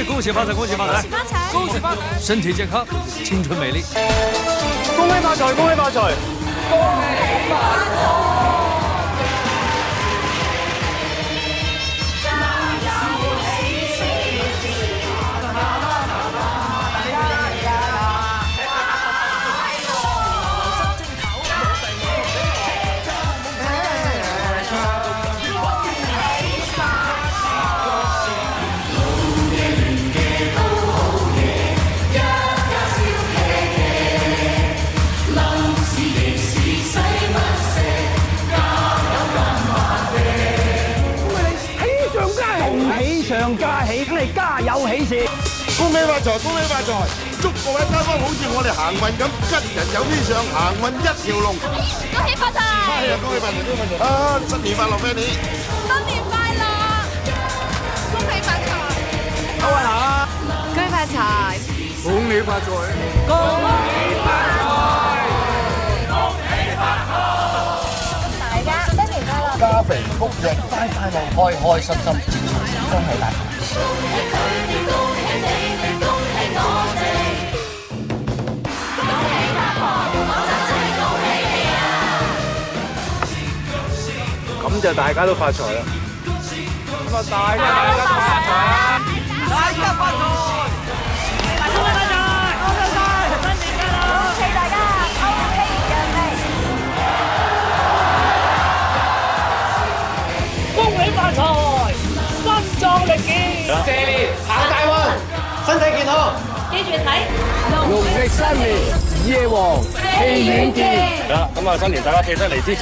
恭喜发财，恭喜发财，恭喜发财，身体健康，青春美丽。恭喜發財，恭喜發財，恭喜發財。上加喜，咁你家有喜事，恭喜發財，恭喜發財！祝各位街坊好似我哋行運咁，吉人有天相，行運一條龍。恭喜發財！係啊，恭喜發財，恭喜發財！啊，新年快樂，Fanny！新年快樂！恭喜發財！歐運下，恭喜發財！恭喜發財！恭喜發財！恭喜發財！大家新年快樂！家肥福潤，快快樂，開開心心，節日恭喜大家！咁就大家都發財啦！咁啊，大家都發財啊！大家發財！恭喜發財！恭喜發財！新年快樂！恭喜大家，歐氣揚眉！恭喜發財，身壯力健，蛇年行大運，身體健康。記住睇農曆新年夜王戲院見。係啦，咁啊，新年大家記得嚟支持。